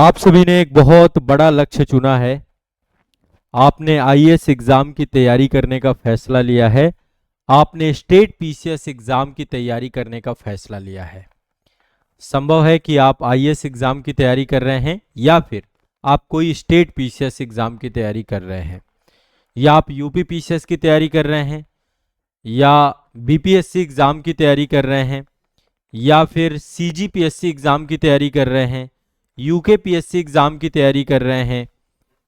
आप सभी ने एक बहुत बड़ा लक्ष्य चुना है। आपने आईएएस एग्जाम की तैयारी करने का फैसला लिया है। आपने स्टेट पीसीएस एग्जाम की तैयारी करने का फैसला लिया है। संभव है कि आप आईएएस एग्जाम की तैयारी कर रहे हैं या फिर आप कोई स्टेट पीसीएस एग्जाम की तैयारी कर रहे हैं, या आप यूपी पीसीएस की तैयारी कर रहे हैं, या बीपीएससी एग्जाम की तैयारी कर रहे हैं, या फिर सीजीपीएससी एग्जाम की तैयारी कर रहे हैं, यूके पीएससी एग्जाम की तैयारी कर रहे हैं,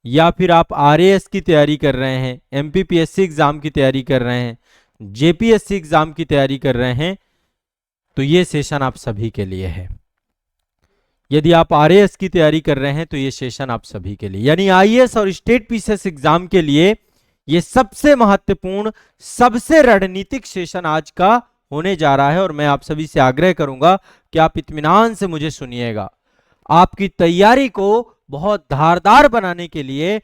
या फिर आप आरएएस की तैयारी कर रहे हैं, एमपीपीएससी एग्जाम की तैयारी कर रहे हैं, जेपीएससी एग्जाम की तैयारी कर रहे हैं, तो ये सेशन आप सभी के लिए है। यदि आप आरएएस की तैयारी कर रहे हैं तो ये सेशन आप सभी के लिए, यानी आईएएस और स्टेट पीसीएस एग्जाम के लिए ये सबसे महत्वपूर्ण, सबसे रणनीतिक सेशन आज का होने जा रहा है। और मैं आप सभी से आग्रह करूंगा कि आप इत्मीनान से मुझे सुनिएगा। आपकी तैयारी को बहुत धारदार बनाने के लिए,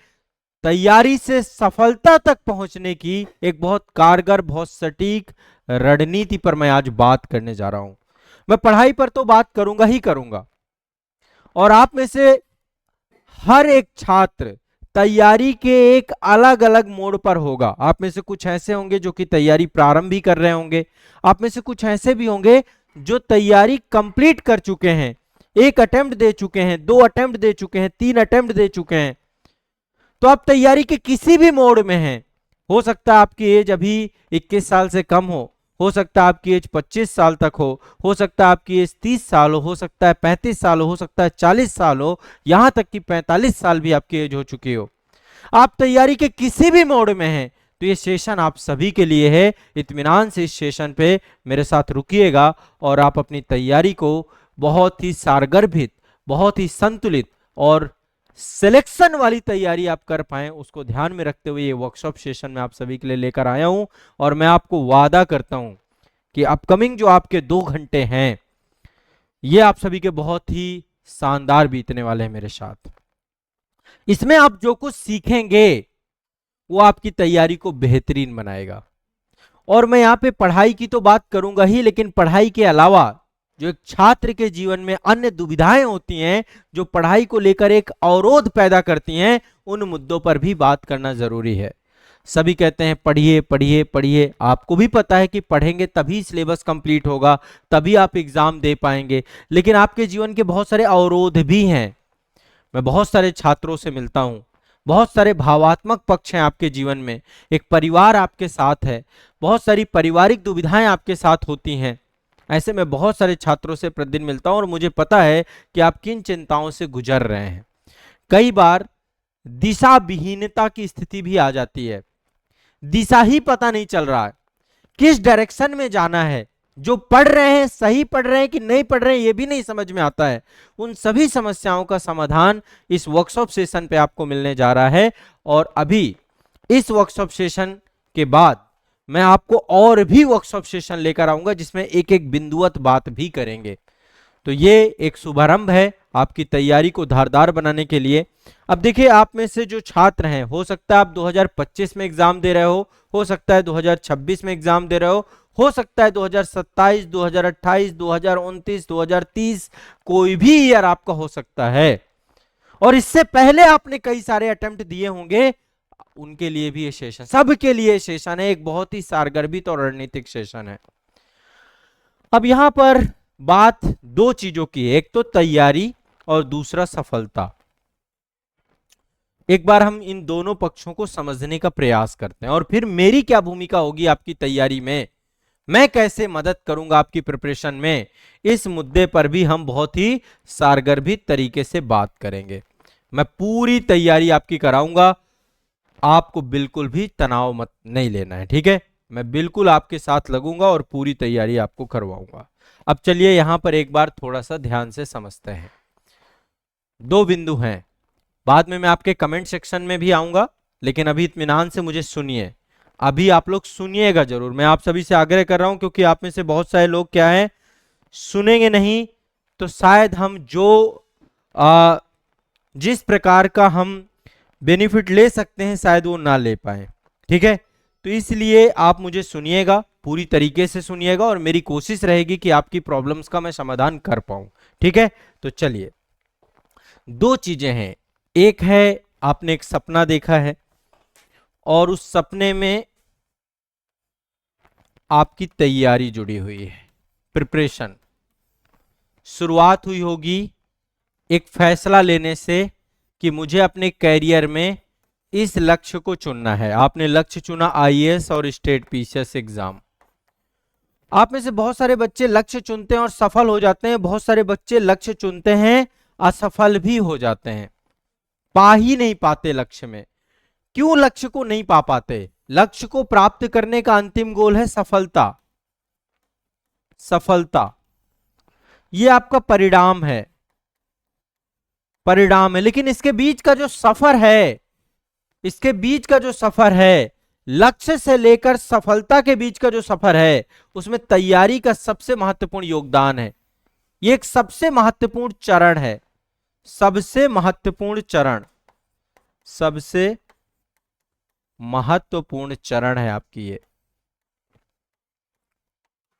तैयारी से सफलता तक पहुंचने की एक बहुत कारगर, बहुत सटीक रणनीति पर मैं आज बात करने जा रहा हूं। मैं पढ़ाई पर तो बात करूंगा ही करूंगा, और आप में से हर एक छात्र तैयारी के एक अलग अलग मोड़ पर होगा। आप में से कुछ ऐसे होंगे जो कि तैयारी प्रारंभ भी कर रहे होंगे, आप में से कुछ ऐसे भी होंगे जो तैयारी कंप्लीट कर चुके हैं, एक अटेम्प्ट दे चुके हैं, 2 अटेम्प्ट दे चुके हैं, 3 अटेम्प्ट दे चुके हैं। तो आप तैयारी के किसी भी मोड में हैं। हो सकता है आपकी एज अभी 21 साल से कम हो सकता है आपकी एज 25 साल तक हो सकता है आपकी एज 30 साल हो सकता है 35 साल हो सकता है 40 साल हो, यहां तक कि 45 साल भी आपकी एज हो चुकी हो। आप तैयारी के किसी भी मोड में हैं तो ये सेशन आप सभी के लिए है। इत्मीनान से इस सेशन पे मेरे साथ रुकिएगा और आप अपनी तैयारी को बहुत ही सारगर्भित, बहुत ही संतुलित और सिलेक्शन वाली तैयारी आप कर पाएं, उसको ध्यान में रखते हुए ये वर्कशॉप सेशन में आप सभी के लिए लेकर आया हूं। और मैं आपको वादा करता हूं कि अपकमिंग जो आपके 2 घंटे हैं ये आप सभी के बहुत ही शानदार बीतने वाले हैं मेरे साथ। इसमें आप जो कुछ सीखेंगे वो आपकी तैयारी को बेहतरीन बनाएगा। और मैं यहाँ पे पढ़ाई की तो बात करूंगा ही, लेकिन पढ़ाई के अलावा जो एक छात्र के जीवन में अन्य दुविधाएं होती हैं, जो पढ़ाई को लेकर एक अवरोध पैदा करती हैं, उन मुद्दों पर भी बात करना जरूरी है। सभी कहते हैं पढ़िए पढ़िए पढ़िए। आपको भी पता है कि पढ़ेंगे तभी सिलेबस कंप्लीट होगा, तभी आप एग्जाम दे पाएंगे, लेकिन आपके जीवन के बहुत सारे अवरोध भी हैं। मैं बहुत सारे छात्रों से मिलता हूं, बहुत सारे भावात्मक पक्ष हैं आपके जीवन में, एक परिवार आपके साथ है, बहुत सारी पारिवारिक दुविधाएं आपके साथ होती हैं। ऐसे में बहुत सारे छात्रों से प्रतिदिन मिलता हूं और मुझे पता है कि आप किन चिंताओं से गुजर रहे हैं। कई बार दिशा विहीनता की स्थिति भी आ जाती है, दिशा ही पता नहीं चल रहा है, किस डायरेक्शन में जाना है। जो पढ़ रहे हैं सही पढ़ रहे हैं कि नहीं पढ़ रहे हैं ये भी नहीं समझ में आता है। उन सभी समस्याओं का समाधान इस वर्कशॉप सेशन पे आपको मिलने जा रहा है। और अभी इस वर्कशॉप सेशन के बाद मैं आपको और भी वर्कशॉप सेशन लेकर आऊंगा जिसमें एक एक बिंदुवत बात भी करेंगे। तो ये एक शुभारंभ है आपकी तैयारी को धारदार बनाने के लिए। अब देखिए, आप में से जो छात्र हैं, हो सकता है आप 2025 में एग्जाम दे रहे हो सकता है 2026 में एग्जाम दे रहे हो सकता है 2027, 2028, 2029, 2030, कोई भी ईयर आपका हो सकता है। और इससे पहले आपने कई सारे अटेम्प्ट दिए होंगे, उनके लिए भी ये सेशन, सबके लिए सेशन है, एक बहुत ही सारगर्भित और रणनीतिक सेशन है। अब यहां पर बात 2 चीजों की है, एक तो तैयारी और दूसरा सफलता। एक बार हम इन दोनों पक्षों को समझने का प्रयास करते हैं और फिर मेरी क्या भूमिका होगी आपकी तैयारी में, मैं कैसे मदद करूंगा आपकी प्रिपरेशन में, इस मुद्दे पर भी हम बहुत ही सारगर्भित तरीके से बात करेंगे। मैं पूरी तैयारी आपकी कराऊंगा, आपको बिल्कुल भी तनाव मत नहीं लेना है, ठीक है। मैं बिल्कुल आपके साथ लगूंगा और पूरी तैयारी आपको करवाऊंगा। अब चलिए यहां पर एक बार थोड़ा सा ध्यान से समझते हैं। 2 बिंदु हैं, बाद में मैं आपके कमेंट सेक्शन में भी आऊंगा, लेकिन अभी इत्मीनान से मुझे सुनिए। अभी आप लोग सुनिएगा जरूर, मैं आप सभी से आग्रह कर रहा हूं, क्योंकि आप में से बहुत सारे लोग क्या है, सुनेंगे नहीं तो शायद हम जो जिस प्रकार का हम बेनिफिट ले सकते हैं शायद वो ना ले पाए, ठीक है। तो इसलिए आप मुझे सुनिएगा, पूरी तरीके से सुनिएगा, और मेरी कोशिश रहेगी कि आपकी प्रॉब्लम्स का मैं समाधान कर पाऊं, ठीक है। तो चलिए, दो चीजें हैं, एक है आपने एक सपना देखा है और उस सपने में आपकी तैयारी जुड़ी हुई है, प्रिपरेशन। शुरुआत हुई होगी एक फैसला लेने से कि मुझे अपने कैरियर में इस लक्ष्य को चुनना है। आपने लक्ष्य चुना आईएएस और स्टेट पीसीएस एग्जाम। आप में से बहुत सारे बच्चे लक्ष्य चुनते हैं और सफल हो जाते हैं, बहुत सारे बच्चे लक्ष्य चुनते हैं असफल भी हो जाते हैं, पा ही नहीं पाते लक्ष्य में। क्यों लक्ष्य को नहीं पा पाते? लक्ष्य को प्राप्त करने का अंतिम गोल है सफलता। सफलता ये आपका परिणाम है, परिणाम है। लेकिन इसके बीच का जो सफर है, इसके बीच का जो सफर है, लक्ष्य से लेकर सफलता के बीच का जो सफर है, उसमें तैयारी का सबसे महत्वपूर्ण योगदान है। ये एक सबसे महत्वपूर्ण चरण है, सबसे महत्वपूर्ण चरण, सबसे महत्वपूर्ण चरण है आपकी। ये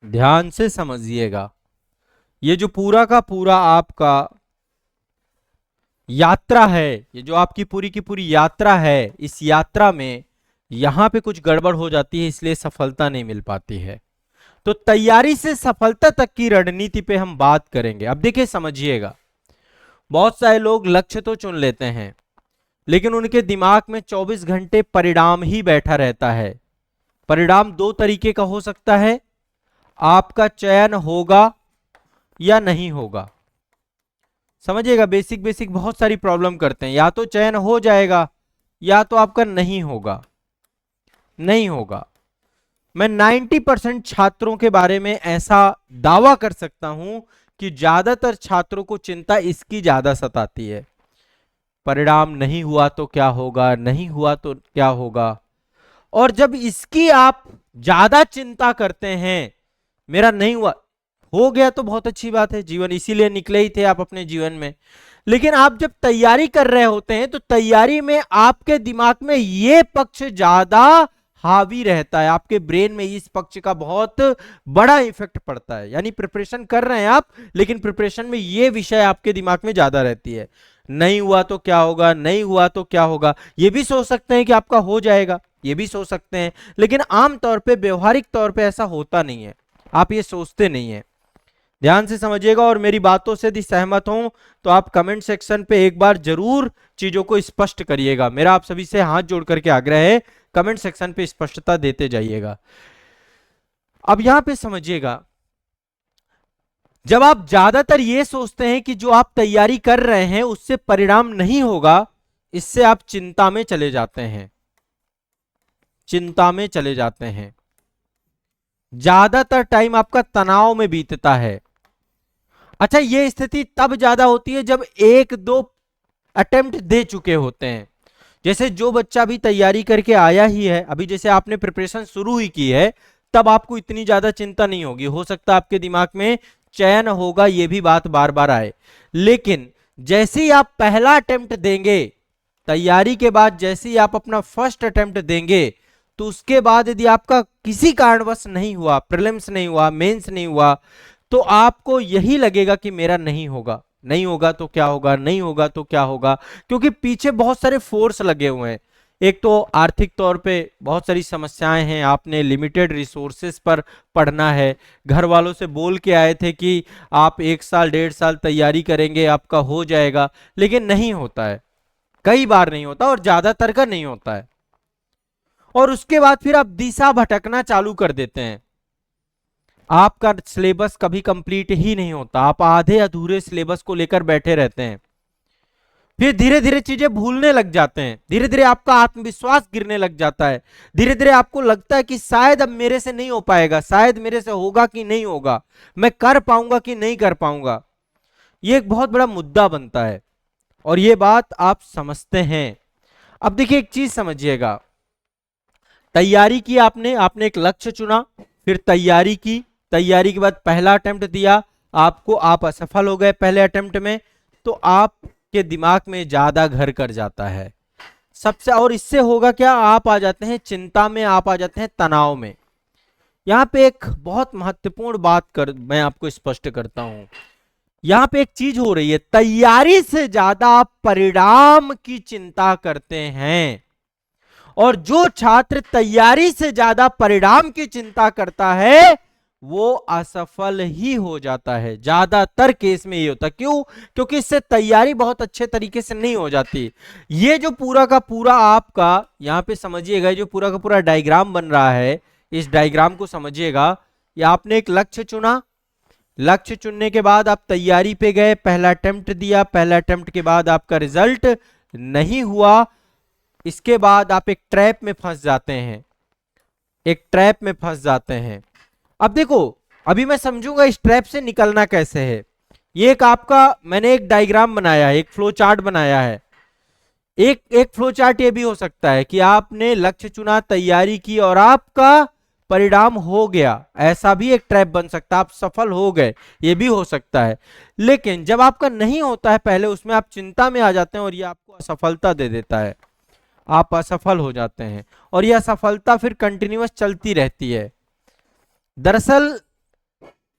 ध्यान से समझिएगा। ये जो पूरा का पूरा आपका यात्रा है, ये जो आपकी पूरी की पूरी यात्रा है, इस यात्रा में यहां पे कुछ गड़बड़ हो जाती है, इसलिए सफलता नहीं मिल पाती है। तो तैयारी से सफलता तक की रणनीति पे हम बात करेंगे। अब देखिए समझिएगा, बहुत सारे लोग लक्ष्य तो चुन लेते हैं लेकिन उनके दिमाग में 24 घंटे परिणाम ही बैठा रहता है। परिणाम दो तरीके का हो सकता है, आपका चयन होगा या नहीं होगा। समझिएगा, बेसिक बेसिक बहुत सारी प्रॉब्लम करते हैं, या तो चयन हो जाएगा या तो आपका नहीं होगा, नहीं होगा। मैं 90% छात्रों के बारे में ऐसा दावा कर सकता हूं कि ज्यादातर छात्रों को चिंता इसकी ज्यादा सताती है, परिणाम नहीं हुआ तो क्या होगा, नहीं हुआ तो क्या होगा। और जब इसकी आप ज्यादा चिंता करते हैं, मेरा नहीं हुआ, हो गया तो बहुत अच्छी बात है, जीवन इसीलिए निकले ही थे आप अपने जीवन में। लेकिन आप जब तैयारी कर रहे होते हैं तो तैयारी में आपके दिमाग में यह पक्ष ज्यादा हावी रहता है, आपके ब्रेन में इस पक्ष का बहुत बड़ा इफेक्ट पड़ता है। यानी प्रिपरेशन कर रहे हैं आप, लेकिन प्रिपरेशन में यह विषय आपके दिमाग में ज्यादा रहती है, नहीं हुआ तो क्या होगा, नहीं हुआ तो क्या होगा। ये भी सोच सकते हैं कि आपका हो जाएगा, ये भी सोच सकते हैं, लेकिन आमतौर पे व्यवहारिक तौर पे ऐसा होता नहीं है, आप ये सोचते नहीं है। ध्यान से समझिएगा, और मेरी बातों से यदि सहमत हो तो आप कमेंट सेक्शन पे एक बार जरूर चीजों को स्पष्ट करिएगा। मेरा आप सभी से हाथ जोड़ करके आग्रह है, कमेंट सेक्शन पे स्पष्टता देते जाइएगा। अब यहां पे समझिएगा, जब आप ज्यादातर ये सोचते हैं कि जो आप तैयारी कर रहे हैं उससे परिणाम नहीं होगा, इससे आप चिंता में चले जाते हैं, चिंता में चले जाते हैं। ज्यादातर टाइम आपका तनाव में बीतता है। अच्छा, यह स्थिति तब ज्यादा होती है जब एक दो अटेम्प्ट दे चुके होते हैं। जैसे जो बच्चा भी तैयारी करके आया ही है, अभी जैसे आपने प्रिपरेशन शुरू ही की है, तब आपको इतनी ज्यादा चिंता नहीं होगी। हो सकता है आपके दिमाग में चयन होगा ये भी बात बार बार आए, लेकिन जैसे ही आप पहला अटेम्प्ट देंगे, तैयारी के बाद जैसे ही आप अपना फर्स्ट अटेम्प्ट देंगे, तो उसके बाद यदि आपका किसी कारणवश नहीं हुआ, प्रीलिम्स नहीं हुआ, मेंस नहीं हुआ, तो आपको यही लगेगा कि मेरा नहीं होगा, नहीं होगा तो क्या होगा, नहीं होगा तो क्या होगा। क्योंकि पीछे बहुत सारे फोर्स लगे हुए हैं। एक तो आर्थिक तौर पे बहुत सारी समस्याएं हैं, आपने लिमिटेड रिसोर्सेस पर पढ़ना है, घर वालों से बोल के आए थे कि आप 1 साल 1.5 साल तैयारी करेंगे आपका हो जाएगा, लेकिन नहीं होता है, कई बार नहीं होता और ज्यादातर का नहीं होता है। और उसके बाद फिर आप दिशा भटकना चालू कर देते हैं, आपका सिलेबस कभी कंप्लीट ही नहीं होता, आप आधे अधूरे सिलेबस को लेकर बैठे रहते हैं। फिर धीरे धीरे चीजें भूलने लग जाते हैं, धीरे धीरे आपका आत्मविश्वास गिरने लग जाता है, धीरे धीरे आपको लगता है कि शायद अब मेरे से नहीं हो पाएगा, शायद मेरे से होगा कि नहीं होगा, मैं कर पाऊंगा कि नहीं कर पाऊंगा। ये एक बहुत बड़ा मुद्दा बनता है और ये बात आप समझते हैं। अब देखिए एक चीज समझिएगा, तैयारी की आपने, आपने एक लक्ष्य चुना, फिर तैयारी की, तैयारी के बाद पहला अटेम्प्ट दिया, आपको आप असफल हो गए पहले अटेम्प्ट में, तो आपके दिमाग में ज्यादा घर कर जाता है सबसे। और इससे होगा क्या, आप आ जाते हैं चिंता में, आप आ जाते हैं तनाव में। यहां पे एक बहुत महत्वपूर्ण बात मैं आपको स्पष्ट करता हूं, यहां पे एक चीज हो रही है, तैयारी से ज्यादा आप परिणाम की चिंता करते हैं, और जो छात्र तैयारी से ज्यादा परिणाम की चिंता करता है वो असफल ही हो जाता है। ज्यादातर केस में ये होता है। क्यों? क्योंकि इससे तैयारी बहुत अच्छे तरीके से नहीं हो जाती। ये जो पूरा का पूरा आपका यहां पे समझिएगा, जो पूरा का पूरा डायग्राम बन रहा है, इस डायग्राम को समझिएगा। ये आपने एक लक्ष्य चुना, लक्ष्य चुनने के बाद आप तैयारी पे गए, पहला अटेम्प्ट दिया, पहला अटेम्प्ट के बाद आपका रिजल्ट नहीं हुआ, इसके बाद आप एक ट्रैप में फंस जाते हैं, एक ट्रैप में फंस जाते हैं। अब देखो, अभी मैं समझूंगा इस ट्रैप से निकलना कैसे है। ये एक आपका मैंने एक डायग्राम बनाया है, एक फ्लो चार्ट बनाया है। एक एक फ्लो चार्ट ये भी हो सकता है कि आपने लक्ष्य चुना, तैयारी की और आपका परिणाम हो गया, ऐसा भी एक ट्रैप बन सकता है, आप सफल हो गए, ये भी हो सकता है। लेकिन जब आपका नहीं होता है पहले, उसमें आप चिंता में आ जाते हैं और ये आपको असफलता दे देता है, आप असफल हो जाते हैं, और यह असफलता फिर कंटिन्यूअस चलती रहती है। दरअसल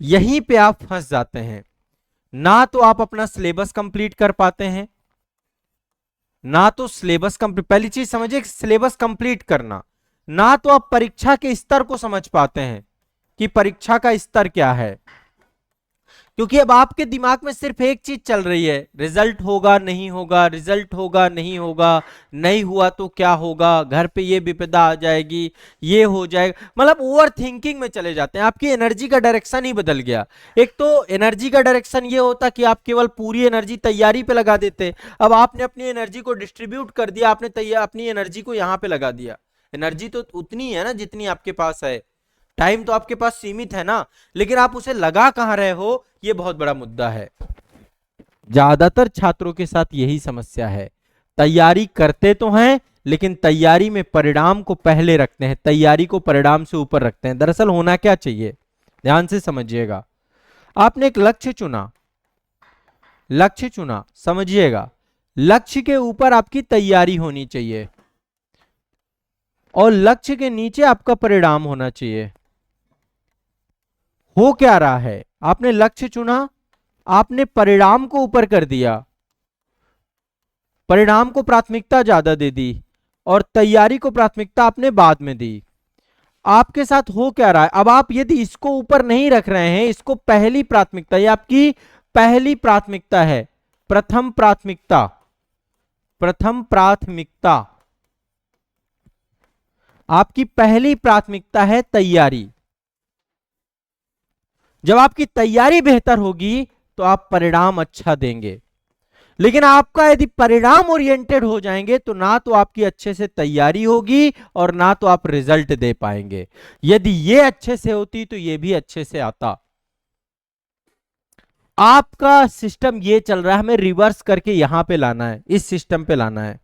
यहीं पे आप फंस जाते हैं। ना तो आप अपना सिलेबस कंप्लीट कर पाते हैं, ना तो सिलेबस कंप्लीट, पहली चीज समझिए सिलेबस कंप्लीट करना, ना तो आप परीक्षा के स्तर को समझ पाते हैं कि परीक्षा का स्तर क्या है। क्योंकि अब आपके दिमाग में सिर्फ एक चीज चल रही है, रिजल्ट होगा नहीं होगा, रिजल्ट होगा नहीं होगा, नहीं हुआ तो क्या होगा, घर पे ये विपदा आ जाएगी, ये हो जाएगा, मतलब ओवर थिंकिंग में चले जाते हैं। आपकी एनर्जी का डायरेक्शन ही बदल गया। एक तो एनर्जी का डायरेक्शन ये होता कि आप केवल पूरी एनर्जी तैयारी पे लगा देते, अब आपने अपनी एनर्जी को डिस्ट्रीब्यूट कर दिया, आपने अपनी एनर्जी को यहां पे लगा दिया। एनर्जी तो उतनी है ना जितनी आपके पास है, टाइम तो आपके पास सीमित है ना, लेकिन आप उसे लगा कहां रहे हो, यह बहुत बड़ा मुद्दा है। ज्यादातर छात्रों के साथ यही समस्या है, तैयारी करते तो हैं लेकिन तैयारी में परिणाम को पहले रखते हैं, तैयारी को परिणाम से ऊपर रखते हैं। दरअसल होना क्या चाहिए, ध्यान से समझिएगा। आपने एक लक्ष्य चुना, लक्ष्य चुना, समझिएगा, लक्ष्य के ऊपर आपकी तैयारी होनी चाहिए और लक्ष्य के नीचे आपका परिणाम होना चाहिए। हो क्या रहा है, आपने लक्ष्य चुना, आपने परिणाम को ऊपर कर दिया, परिणाम को प्राथमिकता ज्यादा दे दी और तैयारी को प्राथमिकता आपने बाद में दी। आपके साथ हो क्या रहा है, अब आप यदि इसको ऊपर नहीं रख रहे हैं, इसको पहली प्राथमिकता, ये आपकी पहली प्राथमिकता है, प्रथम प्राथमिकता, प्रथम प्राथमिकता, आपकी पहली प्राथमिकता है तैयारी। जब आपकी तैयारी बेहतर होगी तो आप परिणाम अच्छा देंगे, लेकिन आपका यदि परिणाम ओरिएंटेड हो जाएंगे तो ना तो आपकी अच्छे से तैयारी होगी और ना तो आप रिजल्ट दे पाएंगे। यदि ये अच्छे से होती तो ये भी अच्छे से आता। आपका सिस्टम ये चल रहा है, हमें रिवर्स करके यहां पे लाना है, इस सिस्टम पे लाना है,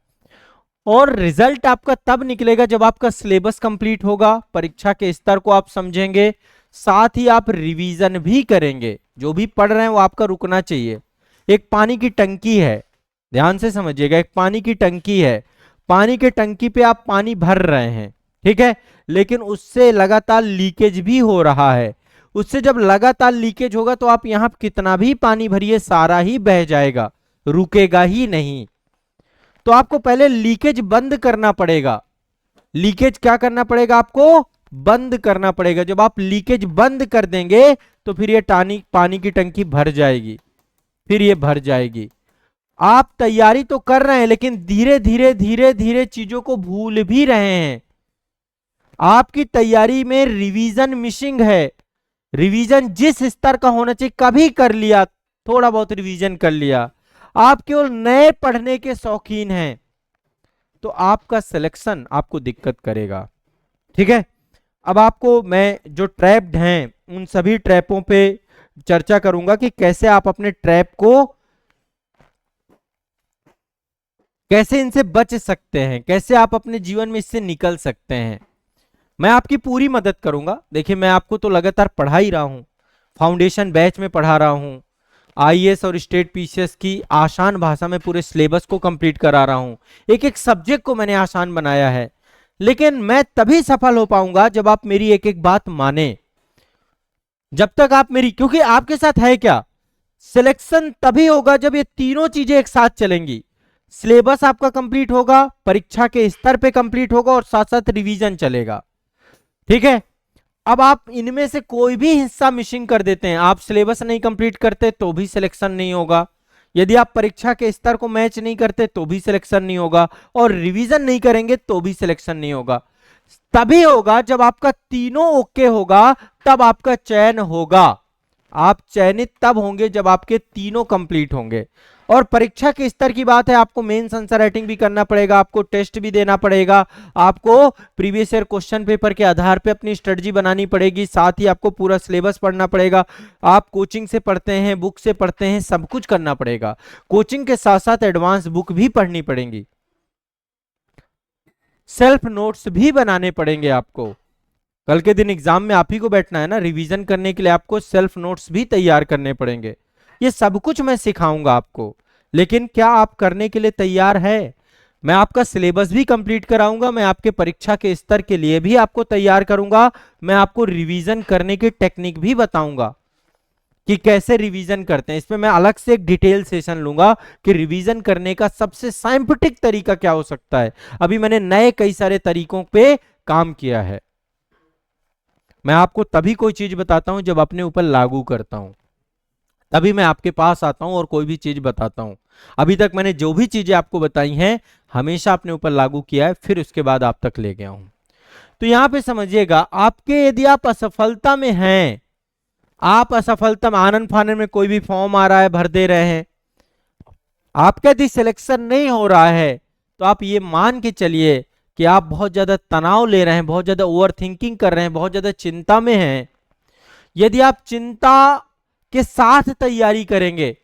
और रिजल्ट आपका तब निकलेगा जब आपका सिलेबस कंप्लीट होगा, परीक्षा के स्तर को आप समझेंगे, साथ ही आप रिवीजन भी करेंगे। जो भी पढ़ रहे हैं वो आपका रुकना चाहिए। एक पानी की टंकी है, ध्यान से समझिएगा, एक पानी की टंकी है, पानी के टंकी पे आप पानी भर रहे हैं, ठीक है, लेकिन उससे लगातार लीकेज भी हो रहा है। उससे जब लगातार लीकेज होगा तो आप यहां कितना भी पानी भरिए सारा ही बह जाएगा, रुकेगा ही नहीं। तो आपको पहले लीकेज बंद करना पड़ेगा। लीकेज क्या करना पड़ेगा, आपको बंद करना पड़ेगा। जब आप लीकेज बंद कर देंगे तो फिर ये पानी की टंकी भर जाएगी, फिर ये भर जाएगी। आप तैयारी तो कर रहे हैं लेकिन धीरे धीरे धीरे धीरे चीजों को भूल भी रहे हैं। आपकी तैयारी में रिवीजन मिसिंग है। रिवीजन जिस स्तर का होना चाहिए कभी कर लिया, थोड़ा बहुत रिवीजन कर लिया, आप केवल नए पढ़ने के शौकीन हैं तो आपका सिलेक्शन आपको दिक्कत करेगा, ठीक है। अब आपको मैं जो ट्रैप्ड हैं उन सभी ट्रैपों पे चर्चा करूंगा कि कैसे आप अपने ट्रैप को, कैसे इनसे बच सकते हैं, कैसे आप अपने जीवन में इससे निकल सकते हैं। मैं आपकी पूरी मदद करूंगा। देखिए मैं आपको तो लगातार पढ़ा ही रहा हूं, फाउंडेशन बैच में पढ़ा रहा हूं, आईएएस और स्टेट पीसीएस की आसान भाषा में पूरे सिलेबस को कंप्लीट करा रहा हूं, एक एक सब्जेक्ट को मैंने आसान बनाया है। लेकिन मैं तभी सफल हो पाऊंगा जब आप मेरी एक एक बात माने। जब तक आप मेरी, क्योंकि आपके साथ है क्या, सिलेक्शन तभी होगा जब ये तीनों चीजें एक साथ चलेंगी। सिलेबस आपका कंप्लीट होगा, परीक्षा के स्तर पे कंप्लीट होगा और साथ साथ रिवीजन चलेगा। ठीक है, अब आप इनमें से कोई भी हिस्सा मिसिंग कर देते हैं, आप सिलेबस नहीं कंप्लीट करते तो भी सिलेक्शन नहीं होगा, यदि आप परीक्षा के स्तर को मैच नहीं करते तो भी सिलेक्शन नहीं होगा, और रिवीजन नहीं करेंगे तो भी सिलेक्शन नहीं होगा। तभी होगा जब आपका तीनों ओके होगा, तब आपका चयन होगा। आप चयनित तब होंगे जब आपके तीनों कंप्लीट होंगे। और परीक्षा के स्तर की बात है, आपको मेंस आंसर राइटिंग भी करना पड़ेगा, आपको टेस्ट भी देना पड़ेगा, आपको प्रीवियस ईयर क्वेश्चन पेपर के आधार पे अपनी स्ट्रेटजी बनानी पड़ेगी, साथ ही आपको पूरा सिलेबस पढ़ना पड़ेगा। आप कोचिंग से पढ़ते हैं, बुक से पढ़ते हैं, सब कुछ करना पड़ेगा। कोचिंग के साथ साथ एडवांस बुक भी पढ़नी पड़ेंगी, सेल्फ नोट्स भी बनाने पड़ेंगे आपको। कल के दिन एग्जाम में आप ही को बैठना है ना, रिवीजन करने के लिए आपको सेल्फ नोट्स भी तैयार करने पड़ेंगे। ये सब कुछ मैं सिखाऊंगा आपको, लेकिन क्या आप करने के लिए तैयार है? मैं आपका सिलेबस भी कंप्लीट कराऊंगा, मैं आपके परीक्षा के स्तर के लिए भी आपको तैयार करूंगा, मैं आपको रिवीजन करने की टेक्निक भी बताऊंगा कि कैसे रिवीजन करते हैं। इसमें मैं अलग से एक डिटेल सेशन लूंगा कि रिवीजन करने का सबसे साइंटिफिक तरीका क्या हो सकता है। अभी मैंने नए कई सारे तरीकों पे काम किया है। मैं आपको तभी कोई चीज बताता हूं जब अपने ऊपर लागू करता हूं, तभी मैं आपके पास आता हूं और कोई भी चीज बताता हूं। अभी तक मैंने जो भी चीजें आपको बताई हैं हमेशा अपने ऊपर लागू किया है, फिर उसके बाद आप तक ले गया हूं। तो यहां पे समझिएगा, आपके यदि आप असफलता में हैं, आप असफलता में आनन फानन में कोई भी फॉर्म आ रहा है भर दे रहे हैं, आपका यदि सिलेक्शन नहीं हो रहा है, तो आप ये मान के चलिए कि आप बहुत ज्यादा तनाव ले रहे हैं, बहुत ज्यादा ओवर थिंकिंग कर रहे हैं, बहुत ज्यादा चिंता में हैं। यदि आप चिंता के साथ तैयारी करेंगे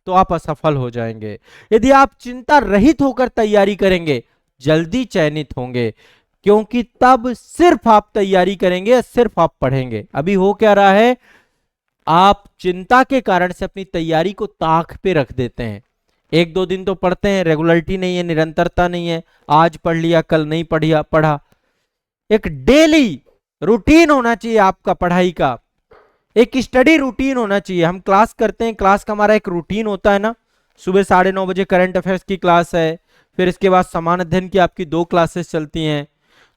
तो आप असफल हो जाएंगे। यदि आप चिंता रहित होकर तैयारी करेंगे जल्दी चयनित होंगे, क्योंकि तब सिर्फ आप तैयारी करेंगे, सिर्फ आप पढ़ेंगे। अभी हो क्या रहा है, आप चिंता के कारण से अपनी तैयारी को ताक पे रख देते हैं। एक दो दिन तो पढ़ते हैं, रेगुलरिटी नहीं है, निरंतरता नहीं है, आज पढ़ लिया कल नहीं पढ़ा। एक डेली रूटीन होना चाहिए आपका पढ़ाई का, एक स्टडी रूटीन होना चाहिए। हम क्लास करते हैं, क्लास का हमारा एक रूटीन होता है ना, सुबह 9:30 बजे करंट अफेयर्स की क्लास है, फिर इसके बाद समान अध्ययन की आपकी 2 क्लासेस चलती हैं,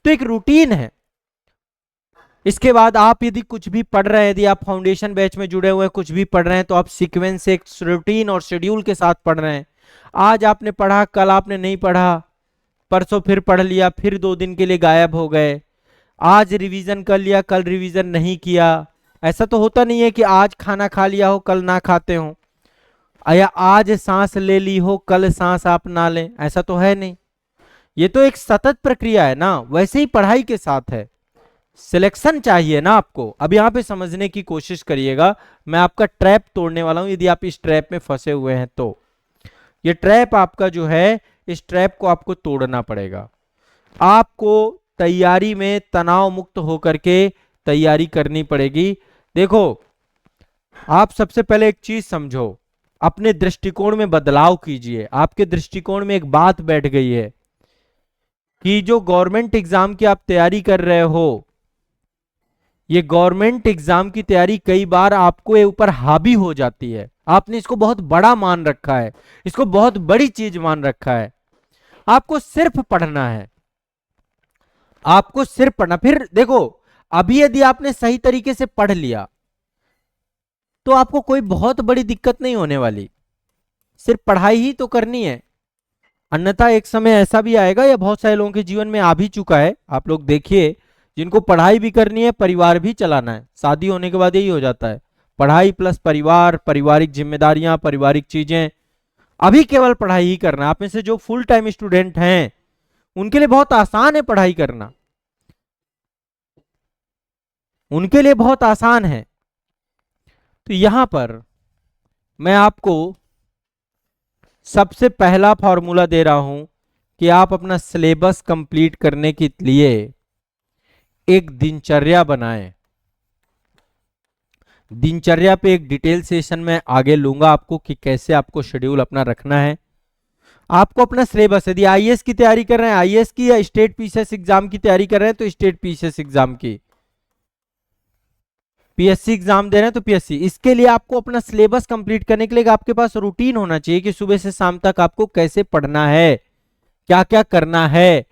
तो एक रूटीन है। इसके बाद आप यदि कुछ भी पढ़ रहे हैं, यदि आप फाउंडेशन बैच में जुड़े हुए हैं, कुछ भी पढ़ रहे हैं, तो आप सीक्वेंस से एक रूटीन और शेड्यूल के साथ पढ़ रहे हैं। आज आपने पढ़ा, कल आपने नहीं पढ़ा, परसों फिर पढ़ लिया, फिर 2 दिन के लिए गायब हो गए। आज रिवीजन कर लिया, कल रिवीजन नहीं किया। ऐसा तो होता नहीं है कि आज खाना खा लिया हो कल ना खाते हो, या आज सांस ले ली हो कल सांस आप ना लें, ऐसा तो है नहीं। ये तो एक सतत प्रक्रिया है ना, वैसे ही पढ़ाई के साथ है। सिलेक्शन चाहिए ना आपको। अब यहां पे समझने की कोशिश करिएगा, मैं आपका ट्रैप तोड़ने वाला हूं यदि आप इस ट्रैप में फंसे हुए हैं तो। ये ट्रैप आपका जो है, इस ट्रैप को आपको तोड़ना पड़ेगा। आपको तैयारी में तनाव मुक्त होकर के तैयारी करनी पड़ेगी। देखो, आप सबसे पहले एक चीज समझो, अपने दृष्टिकोण में बदलाव कीजिए। आपके दृष्टिकोण में एक बात बैठ गई है कि जो गवर्नमेंट एग्जाम की आप तैयारी कर रहे हो, ये गवर्नमेंट एग्जाम की तैयारी कई बार आपको ऊपर हावी हो जाती है। आपने इसको बहुत बड़ा मान रखा है, इसको बहुत बड़ी चीज मान रखा है। आपको सिर्फ पढ़ना है, आपको सिर्फ पढ़ना। फिर देखो, अभी यदि आपने सही तरीके से पढ़ लिया तो आपको कोई बहुत बड़ी दिक्कत नहीं होने वाली, सिर्फ पढ़ाई ही तो करनी है। अन्यथा एक समय ऐसा भी आएगा, या बहुत सारे लोगों के जीवन में आ भी चुका है, आप लोग देखिए, जिनको पढ़ाई भी करनी है, परिवार भी चलाना है। शादी होने के बाद यही हो जाता है, पढ़ाई प्लस परिवार, पारिवारिक जिम्मेदारियां, पारिवारिक चीजें। अभी केवल पढ़ाई ही करना। आप में से जो फुल टाइम स्टूडेंट हैं उनके लिए बहुत आसान है पढ़ाई करना, उनके लिए बहुत आसान है। तो यहां पर मैं आपको सबसे पहला फॉर्मूला दे रहा हूं कि आप अपना सिलेबस कंप्लीट करने के लिए एक दिनचर्या बनाएं। दिनचर्या पे एक डिटेल सेशन में आगे लूंगा आपको कि कैसे आपको शेड्यूल अपना रखना है। आपको अपना सिलेबस, यदि आईएएस की तैयारी कर रहे हैं आईएएस की, या स्टेट पीसीएस एग्जाम की तैयारी कर रहे हैं तो स्टेट पीसीएस एग्जाम की, पीएससी एग्जाम दे रहे हैं तो पीएससी, इसके लिए आपको अपना सिलेबस कंप्लीट करने के लिए आपके पास रूटीन होना चाहिए कि सुबह से शाम तक आपको कैसे पढ़ना है, क्या क्या करना है,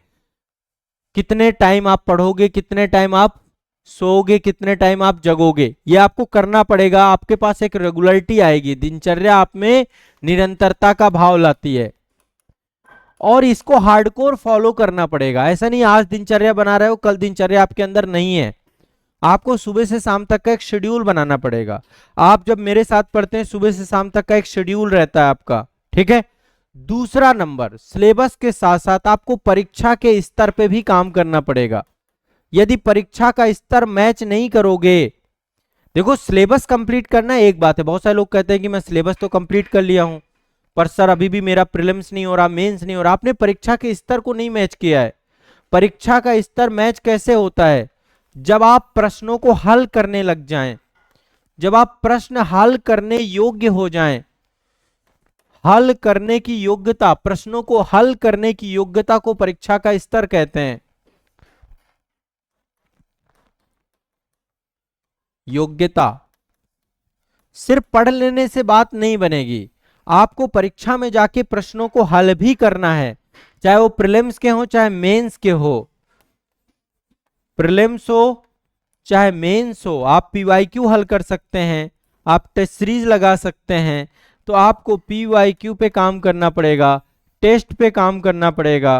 कितने टाइम आप पढ़ोगे, कितने टाइम आप सोओगे, कितने टाइम आप जगोगे, ये आपको करना पड़ेगा। आपके पास एक रेगुलरिटी आएगी, दिनचर्या आप में निरंतरता का भाव लाती है और इसको हार्डकोर फॉलो करना पड़ेगा। ऐसा नहीं आज दिनचर्या बना रहे हो कल दिनचर्या आपके अंदर नहीं है, आपको सुबह से शाम तक का एक शेड्यूल बनाना पड़ेगा। आप जब मेरे साथ पढ़ते हैं सुबह से शाम तक का एक शेड्यूल रहता है आपका, ठीक है। दूसरा नंबर, सिलेबस के साथ साथ आपको परीक्षा के स्तर पे भी काम करना पड़ेगा। यदि परीक्षा का स्तर मैच नहीं करोगे, देखो सिलेबस कंप्लीट करना एक बात है, बहुत सारे लोग कहते हैं कि मैं सिलेबस तो कंप्लीट कर लिया हूं पर सर अभी भी मेरा प्रीलिम्स नहीं हो रहा, मेंस नहीं हो रहा। आपने परीक्षा के स्तर को नहीं मैच किया है। परीक्षा का स्तर मैच कैसे होता है, जब आप प्रश्नों को हल करने लग जाएं, जब आप प्रश्न हल करने योग्य हो जाएं। हल करने की योग्यता, प्रश्नों को हल करने की योग्यता को परीक्षा का स्तर कहते हैं। योग्यता सिर्फ पढ़ लेने से बात नहीं बनेगी, आपको परीक्षा में जाके प्रश्नों को हल भी करना है, चाहे वो प्रीलिम्स के हो चाहे मेंस के हो। प्रीलिम्स हो चाहे मेंस हो, आप पीवाईक्यू हल कर सकते हैं, आप टेस्ट सीरीज लगा सकते हैं, तो आपको पीवाईक्यू पे काम करना पड़ेगा, टेस्ट पे काम करना पड़ेगा,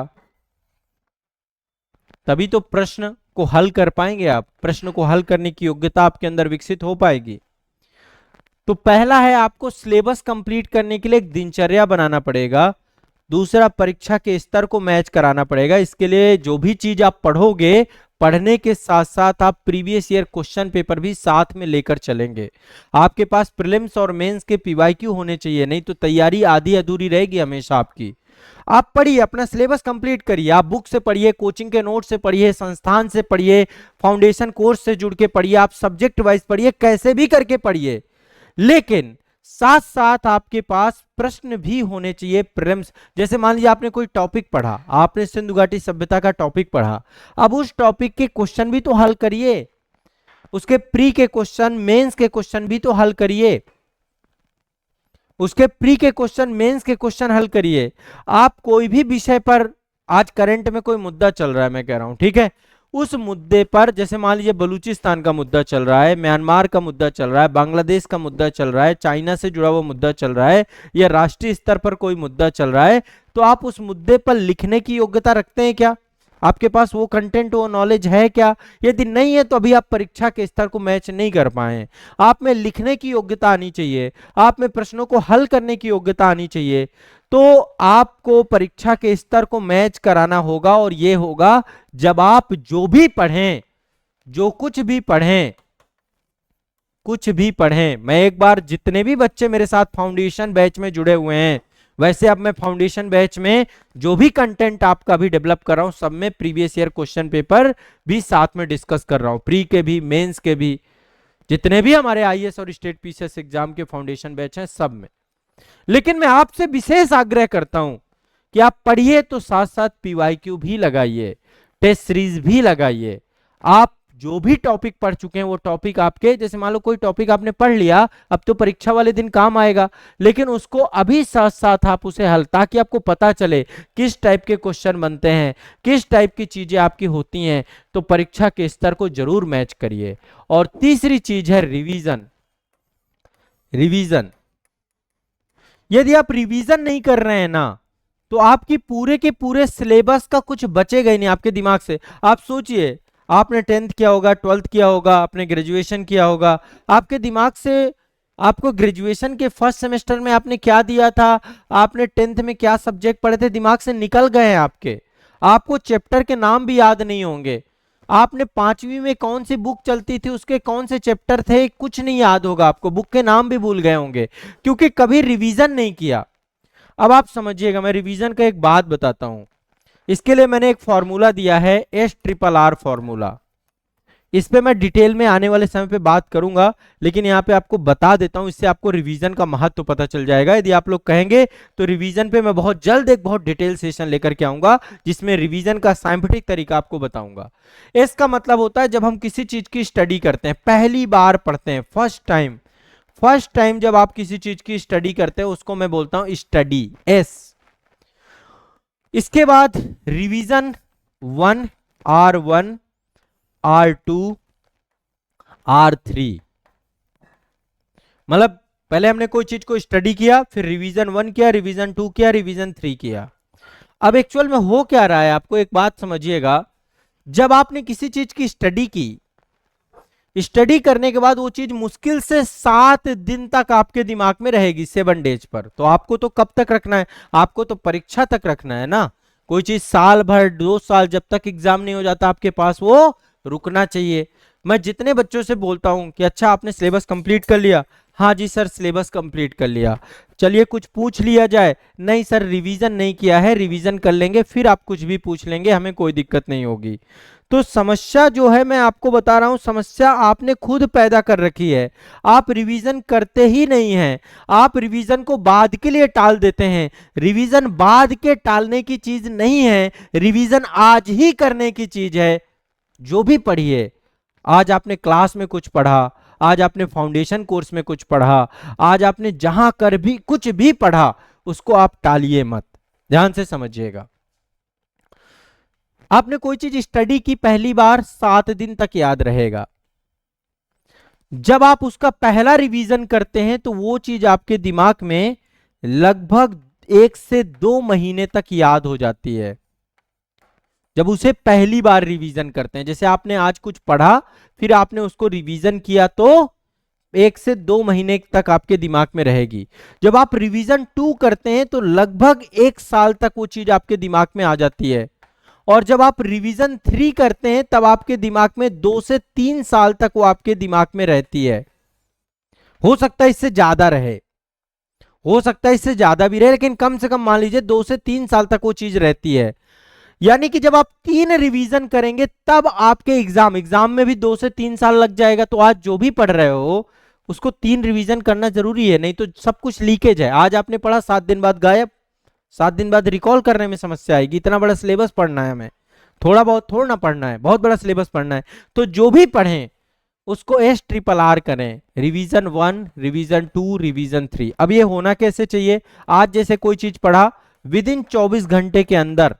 तभी तो प्रश्न को हल कर पाएंगे आप, प्रश्न को हल करने की योग्यता आपके अंदर विकसित हो पाएगी। तो पहला है आपको सिलेबस कंप्लीट करने के लिए एक दिनचर्या बनाना पड़ेगा। दूसरा, परीक्षा के स्तर को मैच कराना पड़ेगा। इसके लिए जो भी चीज आप पढ़ोगे, पढ़ने के साथ साथ आप प्रीवियस ईयर क्वेश्चन पेपर भी साथ में लेकर चलेंगे। आपके पास प्रीलिम्स और मेंस के पीवाईक्यू होने चाहिए, नहीं तो तैयारी आधी अधूरी रहेगी हमेशा आपकी। आप पढ़िए, अपना सिलेबस कंप्लीट करिए, आप बुक से पढ़िए, कोचिंग के नोट से पढ़िए, संस्थान से पढ़िए, फाउंडेशन कोर्स से जुड़ के पढ़िए, आप सब्जेक्ट वाइज पढ़िए, कैसे भी करके पढ़िए, लेकिन साथ साथ आपके पास प्रश्न भी होने चाहिए प्रीलिम्स। जैसे मान लीजिए आपने कोई टॉपिक पढ़ा, आपने सिंधु घाटी सभ्यता का टॉपिक पढ़ा, अब उस टॉपिक के क्वेश्चन भी तो हल करिए, उसके प्री के क्वेश्चन, मेंस के क्वेश्चन भी तो हल करिए, उसके प्री के क्वेश्चन, मेंस के क्वेश्चन हल करिए। आप कोई भी विषय पर, आज करंट में कोई मुद्दा चल रहा है मैं कह रहा हूं, ठीक है, उस मुद्दे पर, जैसे मान लीजिए बलूचिस्तान का मुद्दा चल रहा है, म्यांमार का मुद्दा चल रहा है, बांग्लादेश का मुद्दा चल रहा है, चाइना से जुड़ा हुआ मुद्दा चल रहा है, या राष्ट्रीय स्तर पर कोई मुद्दा चल रहा है, तो आप उस मुद्दे पर लिखने की योग्यता रखते हैं क्या? आपके पास वो कंटेंट, वो नॉलेज है क्या? यदि नहीं है तो अभी आप परीक्षा के स्तर को मैच नहीं कर पाए। आप में लिखने की योग्यता आनी चाहिए, आप में प्रश्नों को हल करने की योग्यता आनी चाहिए, तो आपको परीक्षा के स्तर को मैच कराना होगा। और ये होगा जब आप जो भी पढ़ें, जो कुछ भी पढ़ें, कुछ भी पढ़ें। मैं एक बार, जितने भी बच्चे मेरे साथ फाउंडेशन बैच में जुड़े हुए हैं, वैसे अब मैं फाउंडेशन बैच में जो भी कंटेंट आपका भी डेवलप कर रहा हूं, सब में प्रीवियस ईयर क्वेश्चन पेपर भी साथ में डिस्कस कर रहा हूं, प्री के भी, मेंस के भी, जितने भी हमारे आईएएस और स्टेट पीसीएस एग्जाम के फाउंडेशन बैच हैं सब में। लेकिन मैं आपसे विशेष आग्रह करता हूं कि आप पढ़िए तो साथ साथ पीवाईक्यू भी लगाइए, टेस्ट सीरीज भी लगाइए। आप जो भी टॉपिक पढ़ चुके हैं वो टॉपिक आपके, जैसे मान लो कोई टॉपिक आपने पढ़ लिया, अब तो परीक्षा वाले दिन काम आएगा, लेकिन उसको अभी साथ साथ आप उसे हल, ताकि आपको पता चले किस टाइप के क्वेश्चन बनते हैं, किस टाइप की चीजें आपकी होती हैं, तो परीक्षा के स्तर को जरूर मैच करिए। और तीसरी चीज है रिवीजन। रिवीजन, यदि आप रिवीजन नहीं कर रहे हैं ना, तो आपकी पूरे के पूरे सिलेबस का कुछ बचेगा ही नहीं आपके दिमाग से। आप सोचिए, आपने 10th किया होगा, 12th किया होगा, आपने ग्रेजुएशन किया होगा, आपके दिमाग से आपको ग्रेजुएशन के फर्स्ट सेमेस्टर में आपने क्या दिया था, आपने 10th में क्या सब्जेक्ट पढ़े थे, दिमाग से निकल गए हैं आपके। आपको चैप्टर के नाम भी याद नहीं होंगे, आपने 5वीं में कौन सी बुक चलती थी, उसके कौन से चैप्टर थे, कुछ नहीं याद होगा आपको, बुक के नाम भी भूल गए होंगे, क्योंकि कभी रिवीजन नहीं किया। अब आप समझिएगा, मैं रिवीजन का एक बात बताता हूं। इसके लिए मैंने एक फॉर्मूला दिया है, SRRR फॉर्मूला। इस पे मैं डिटेल में आने वाले समय पे बात करूंगा, लेकिन यहाँ पे आपको बता देता हूँ, इससे आपको रिवीजन का महत्व पता चल जाएगा। यदि आप लोग कहेंगे तो रिवीजन पे मैं बहुत जल्द एक बहुत डिटेल सेशन लेकर के आऊंगा, जिसमें रिवीजन का साइंटिफिक तरीका आपको बताऊंगा। इसका मतलब होता है जब हम किसी चीज की स्टडी करते हैं, पहली बार पढ़ते हैं, फर्स्ट टाइम जब आप किसी चीज की स्टडी करते हैं उसको मैं बोलता हूं स्टडी, एस। इसके बाद रिवीजन 1, R1, R2, R3, मतलब पहले हमने कोई चीज को स्टडी किया, फिर रिवीजन 1 किया, रिवीजन 2 किया, रिवीजन 3 किया। अब एक्चुअल में हो क्या रहा है, आपको एक बात समझिएगा, जब आपने किसी चीज की स्टडी की, स्टडी करने के बाद वो चीज मुश्किल से 7 दिन तक आपके दिमाग में रहेगी, 7 डेज पर। तो आपको तो कब तक रखना है, आपको तो परीक्षा तक रखना है ना। कोई चीज साल भर 2 साल जब तक एग्जाम नहीं हो जाता आपके पास, वो रुकना चाहिए। मैं जितने बच्चों से बोलता हूं कि अच्छा आपने सिलेबस कंप्लीट कर लिया, हाँ जी सर सिलेबस कंप्लीट कर लिया, चलिए कुछ पूछ लिया जाए, नहीं सर रिवीजन नहीं किया है, रिवीजन कर लेंगे फिर आप कुछ भी पूछ लेंगे, हमें कोई दिक्कत नहीं होगी। तो समस्या जो है मैं आपको बता रहा हूं, समस्या आपने खुद पैदा कर रखी है। आप रिवीजन करते ही नहीं हैं, आप रिवीजन को बाद के लिए टाल देते हैं। रिवीजन बाद के टालने की चीज नहीं है, रिवीजन आज ही करने की चीज है। जो भी पढ़िए, आज आपने क्लास में कुछ पढ़ा, आज आपने फाउंडेशन कोर्स में कुछ पढ़ा, आज आपने जहां कर भी कुछ भी पढ़ा, उसको आप टालिए मत, ध्यान से समझिएगा। आपने कोई चीज स्टडी की पहली बार 7 दिन तक याद रहेगा, जब आप उसका पहला रिवीजन करते हैं तो वो चीज आपके दिमाग में लगभग 1 से 2 महीने तक याद हो जाती है, जब उसे पहली बार रिवीजन करते हैं। जैसे आपने आज कुछ पढ़ा, फिर आपने उसको रिवीजन किया, तो 1 से 2 महीने तक आपके दिमाग में रहेगी। जब आप रिवीजन 2 करते हैं तो लगभग 1 साल तक वो चीज आपके दिमाग में आ जाती है। और जब आप रिवीजन 3 करते हैं तब आपके दिमाग में 2 से 3 साल तक वो आपके दिमाग में रहती है। हो सकता है इससे ज्यादा रहे, हो सकता है इससे ज्यादा भी रहे, लेकिन कम से कम मान लीजिए 2 से 3 साल तक वो चीज रहती है। यानी कि जब आप 3 रिवीजन करेंगे तब आपके एग्जाम में भी 2 से 3 साल लग जाएगा। तो आज जो भी पढ़ रहे हो उसको 3 रिवीजन करना जरूरी है, नहीं तो सब कुछ लीकेज है। आज आपने पढ़ा, 7 दिन बाद गायब, 7 दिन बाद रिकॉल करने में समस्या आएगी। इतना बड़ा सिलेबस पढ़ना है हमें, थोड़ा बहुत थोड़ा ना पढ़ना है, बहुत बड़ा सिलेबस पढ़ना है। तो जो भी पढ़ें उसको SRRR करें, रिवीजन 1, रिवीजन 2, रिवीजन 3। अब ये होना कैसे चाहिए, आज जैसे कोई चीज पढ़ा, विदिन 24 घंटे के अंदर,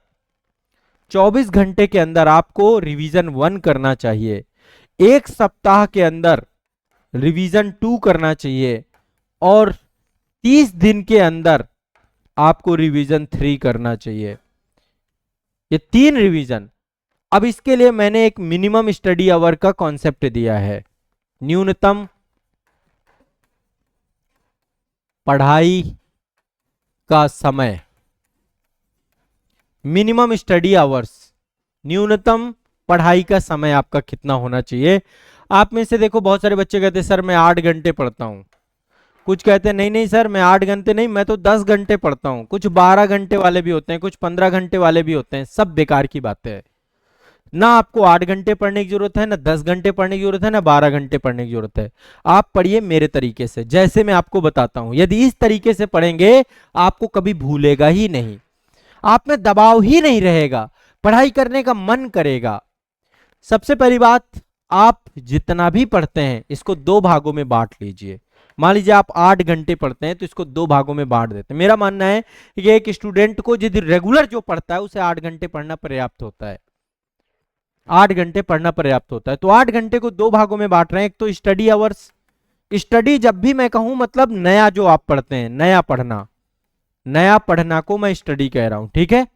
24 घंटे के अंदर आपको रिवीजन 1 करना चाहिए, 1 सप्ताह के अंदर रिवीजन 2 करना चाहिए, और 30 दिन के अंदर आपको रिवीजन 3 करना चाहिए। ये 3 रिवीजन। अब इसके लिए मैंने एक मिनिमम स्टडी आवर का कॉन्सेप्ट दिया है, न्यूनतम पढ़ाई का समय, मिनिमम स्टडी आवर्स, न्यूनतम पढ़ाई का समय आपका कितना होना चाहिए। आप में से देखो बहुत सारे बच्चे कहते हैं सर मैं 8 घंटे पढ़ता हूं, कुछ कहते हैं नहीं नहीं सर मैं 8 घंटे नहीं, मैं तो 10 घंटे पढ़ता हूं, कुछ 12 घंटे वाले भी होते हैं, कुछ 15 घंटे वाले भी होते हैं। सब बेकार की बातें है। ना आपको 8 घंटे पढ़ने की जरूरत है, ना 10 घंटे पढ़ने की जरूरत है, ना 12 घंटे पढ़ने की जरूरत है। आप पढ़िए मेरे तरीके से, जैसे मैं आपको बताता हूं। यदि इस तरीके से पढ़ेंगे आपको कभी भूलेगा ही नहीं, आप में दबाव ही नहीं रहेगा, पढ़ाई करने का मन करेगा। सबसे पहली बात, आप जितना भी पढ़ते हैं इसको 2 भागों में बांट लीजिए। मान लीजिए आप 8 घंटे पढ़ते हैं तो इसको 2 भागों में बांट देते हैं। मेरा मानना है कि एक स्टूडेंट को यदि रेगुलर जो पढ़ता है उसे 8 घंटे पढ़ना पर्याप्त होता है, 8 घंटे पढ़ना पर्याप्त होता है। तो 8 घंटे को 2 भागों में बांट रहे हैं। एक तो स्टडी आवर्स, स्टडी जब भी मैं कहूं मतलब नया जो आप पढ़ते हैं, नया पढ़ना, नया पढ़ना को मैं स्टडी कह रहा हूं, ठीक है।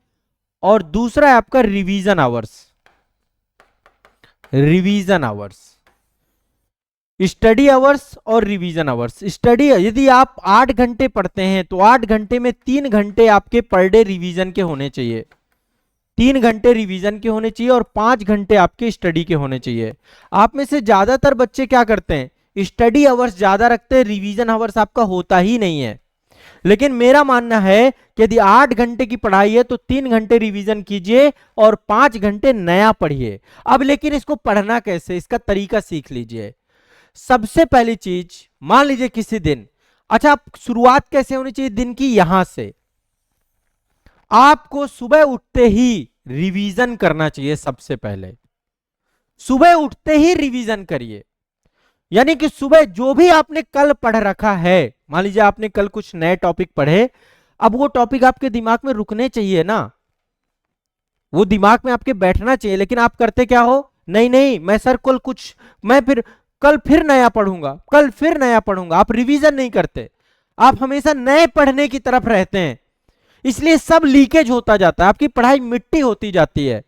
और दूसरा है आपका revision hours, revision hours, study hours और रिवीजन आवर्स। स्टडी यदि आप 8 घंटे पढ़ते हैं तो 8 घंटे में 3 घंटे आपके पर डे रिवीजन के होने चाहिए, 3 घंटे रिवीजन के होने चाहिए और 5 घंटे आपके स्टडी के होने चाहिए। आप में से ज्यादातर बच्चे क्या करते हैं, स्टडी आवर्स ज्यादा रखते हैं, रिवीजन आवर्स आपका होता ही नहीं है। लेकिन मेरा मानना है कि यदि 8 घंटे की पढ़ाई है तो 3 घंटे रिवीजन कीजिए और 5 घंटे नया पढ़िए। अब लेकिन इसको पढ़ना कैसे, इसका तरीका सीख लीजिए। सबसे पहली चीज, मान लीजिए किसी दिन, अच्छा शुरुआत कैसे होनी चाहिए दिन की, यहां से आपको सुबह उठते ही रिवीजन करना चाहिए। सबसे पहले सुबह उठते ही रिवीजन करिए, यानी कि सुबह जो भी आपने कल पढ़ रखा है, मान लीजिए आपने कल कुछ नए टॉपिक पढ़े, अब वो टॉपिक आपके दिमाग में रुकने चाहिए ना, वो दिमाग में आपके बैठना चाहिए। लेकिन आप करते क्या हो, नहीं नहीं मैं सर मैं फिर कल फिर नया पढ़ूंगा, कल फिर नया पढ़ूंगा। आप रिवीजन नहीं करते, आप हमेशा नए पढ़ने की तरफ रहते हैं, इसलिए सब लीकेज होता जाता है, आपकी पढ़ाई मिट्टी होती जाती है।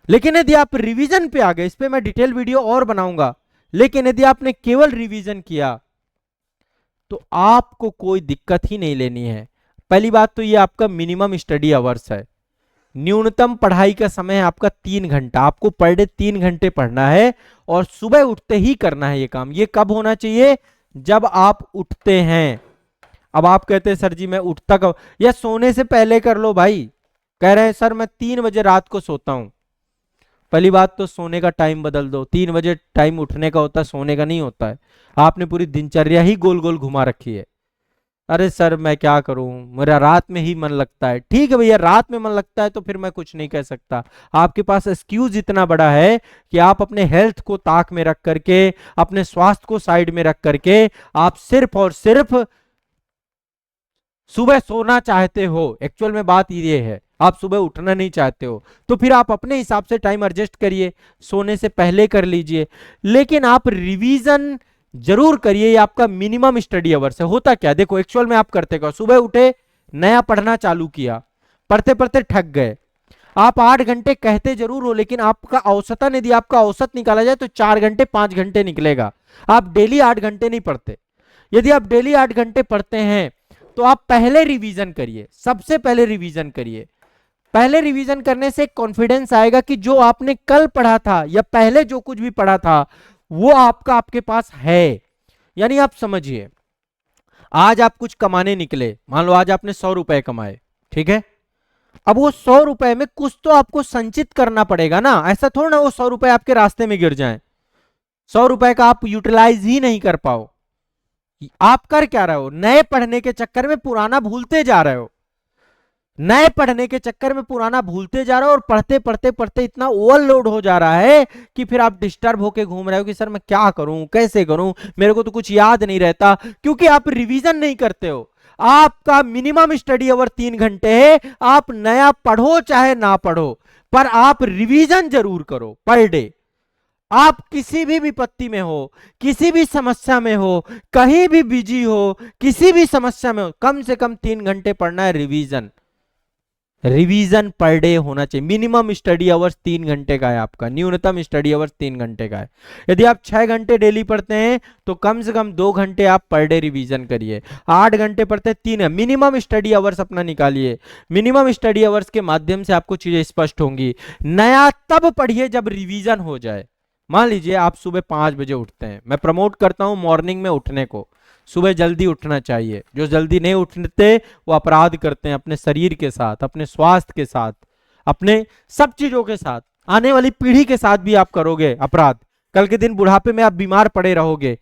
लेकिन यदि आप रिवीजन पे आ गए, इस पे मैं डिटेल वीडियो और बनाऊंगा, लेकिन यदि आपने केवल रिवीजन किया तो आपको कोई दिक्कत ही नहीं लेनी है। पहली बात तो ये आपका मिनिमम स्टडी आवर्स है, न्यूनतम पढ़ाई का समय है आपका 3 घंटा, आपको पर डे 3 घंटे पढ़ना है और सुबह उठते ही करना है ये काम। ये कब होना चाहिए, जब आप उठते हैं। अब आप कहते हैं सर जी मैं उठता कब, या सोने से पहले कर लो भाई। कह रहे हैं सर मैं 3 बजे रात को सोता हूं, पहली बात तो सोने का टाइम बदल दो, 3 बजे टाइम उठने का होता है, सोने का नहीं होता है। आपने पूरी दिनचर्या ही गोल गोल घुमा रखी है। अरे सर मैं क्या करूं, मेरा रात में ही मन लगता है। ठीक है भैया, रात में मन लगता है तो फिर मैं कुछ नहीं कह सकता। आपके पास एक्सक्यूज इतना बड़ा है कि आप अपने हेल्थ को ताक में रख करके, अपने स्वास्थ्य को साइड में रख करके आप सिर्फ और सिर्फ सुबह सोना चाहते हो। एक्चुअल में बात ये है, आप सुबह उठना नहीं चाहते हो, तो फिर आप अपने हिसाब से टाइम एडजस्ट करिए, सोने से पहले कर लीजिए। लेकिन आप रिवीजन जरूर करिए, ये आपका मिनिमम स्टडी अवर्स है। होता क्या, देखो एक्चुअल में आप करते क्या, सुबह उठे, नया पढ़ना चालू किया, पढ़ते पढ़ते थक गए। आप 8 घंटे कहते जरूर हो, लेकिन आपका औसतन यदि आपका औसत निकाला जाए तो 4 घंटे 5 घंटे निकलेगा। आप डेली 8 घंटे नहीं पढ़ते। यदि आप डेली 8 घंटे पढ़ते हैं तो आप पहले रिवीजन करिए, सबसे पहले रिवीजन करिए। पहले रिवीजन करने से कॉन्फिडेंस आएगा कि जो आपने कल पढ़ा था या पहले जो कुछ भी पढ़ा था वो आपके पास है। यानी आप समझिए, आज आप कुछ कमाने निकले, मान लो आज आपने 100 रुपए कमाए, ठीक है। अब वो 100 रुपए में कुछ तो आपको संचित करना पड़ेगा ना, ऐसा थोड़ा ना वो 100 रुपए आपके रास्ते में गिर जाएं, 100 रुपए का आप यूटिलाइज ही नहीं कर पाओ। आप कर क्या रहे हो, नए पढ़ने के चक्कर में पुराना भूलते जा रहे हो, नए पढ़ने के चक्कर में पुराना भूलते जा रहे हो, और पढ़ते पढ़ते पढ़ते इतना ओवरलोड हो जा रहा है कि फिर आप डिस्टर्ब होके घूम रहे हो कि सर मैं क्या करूं, कैसे करूं, मेरे को तो कुछ याद नहीं रहता, क्योंकि आप रिवीजन नहीं करते हो। आपका मिनिमम स्टडी अवर 3 घंटे है, आप नया पढ़ो चाहे ना पढ़ो, पर आप रिवीजन जरूर करो पर डे। आप किसी भी विपत्ति में हो, किसी भी समस्या में हो, कहीं भी बिजी हो, किसी भी समस्या में हो, कम से कम 3 घंटे पढ़ना है। रिवीजन रिवीजन पर डे होना चाहिए। मिनिमम स्टडी अवर्स 3 घंटे का है आपका, न्यूनतम स्टडी अवर्स 3 घंटे का है। यदि आप 6 घंटे डेली पढ़ते हैं तो कम से कम 2 घंटे आप पर डे रिवीजन करिए। 8 घंटे पढ़ते हैं, 3 है, मिनिमम स्टडी अवर्स अपना निकालिए। मिनिमम स्टडी अवर्स के माध्यम से आपको चीजें स्पष्ट होंगी। नया तब पढ़िए जब रिवीजन हो जाए। मान लीजिए आप सुबह 5 बजे उठते हैं, मैं प्रमोट करता हूं मॉर्निंग में उठने को, सुबह जल्दी उठना चाहिए। जो जल्दी नहीं उठते वो अपराध करते हैं अपने शरीर के साथ, अपने स्वास्थ्य के साथ, अपने सब चीजों के साथ, आने वाली पीढ़ी के साथ भी आप करोगे अपराध। कल के दिन बुढ़ापे में आप बीमार पड़े रहोगे,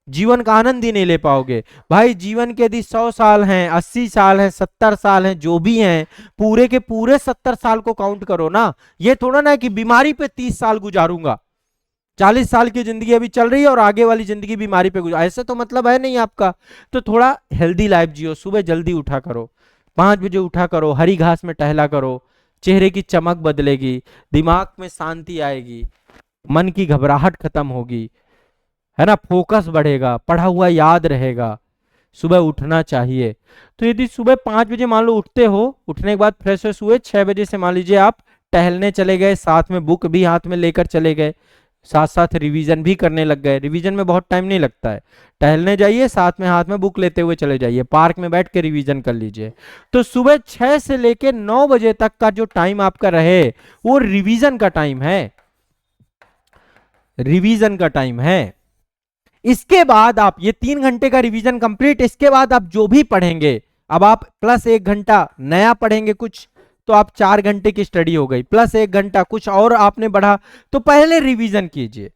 जीवन का आनंद ही नहीं ले पाओगे। भाई जीवन के यदि 100 साल हैं, 80 साल हैं, 70 साल हैं, जो भी हैं, पूरे के पूरे 70 साल को काउंट करो ना। ये थोड़ा ना कि बीमारी पे 30 साल गुजारूंगा, 40 साल की जिंदगी अभी चल रही है और आगे वाली जिंदगी बीमारी पे गुजार, ऐसे तो मतलब है नहीं आपका। तो थोड़ा हेल्दी लाइफ जियो, सुबह जल्दी उठा करो, 5 बजे उठा करो, हरी घास में टहला करो, चेहरे की चमक बदलेगी, दिमाग में शांति आएगी, मन की घबराहट खत्म होगी, है ना, फोकस बढ़ेगा, पढ़ा हुआ याद रहेगा। सुबह उठना चाहिए। तो यदि सुबह 5 बजे मान लो उठते हो, उठने के बाद फ्रेश फ्रेश हुए, 6 बजे से मान लीजिए आप टहलने चले गए, साथ में बुक भी हाथ में लेकर चले गए, साथ साथ रिवीजन भी करने लग गए। रिवीजन में बहुत टाइम नहीं लगता है, टहलने जाइए, साथ में हाथ में बुक लेते हुए चले जाइए, पार्क में बैठ के रिवीजन कर लीजिए। तो सुबह 6 से लेकर 9 बजे तक का जो टाइम आपका रहे वो रिवीजन का टाइम है, रिवीजन का टाइम है। इसके बाद आप ये 3 घंटे का रिवीजन कंप्लीट, इसके बाद आप जो भी पढ़ेंगे अब आप प्लस 1 घंटा नया पढ़ेंगे कुछ, तो आप 4 घंटे की स्टडी हो गई, प्लस 1 घंटा कुछ और आपने बढ़ा, तो पहले रिवीजन कीजिए,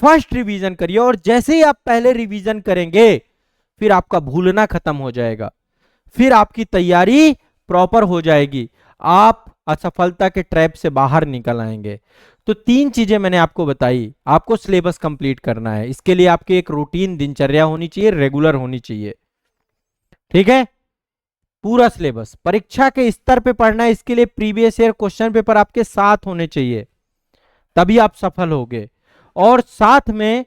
फर्स्ट रिवीजन करिए। और जैसे ही आप पहले रिवीजन करेंगे फिर आपका भूलना खत्म हो जाएगा, फिर आपकी तैयारी प्रॉपर हो जाएगी, आप असफलता के ट्रैप से बाहर निकल आएंगे। तो 3 चीजें मैंने आपको बताई, आपको सिलेबस कंप्लीट करना है, इसके लिए आपकी एक रूटीन दिनचर्या होनी चाहिए, रेगुलर होनी चाहिए, ठीक है। पूरा सिलेबस परीक्षा के स्तर पे पढ़ना है, इसके लिए प्रीवियस ईयर क्वेश्चन पेपर आपके साथ होने चाहिए, तभी आप सफल होगे। और साथ में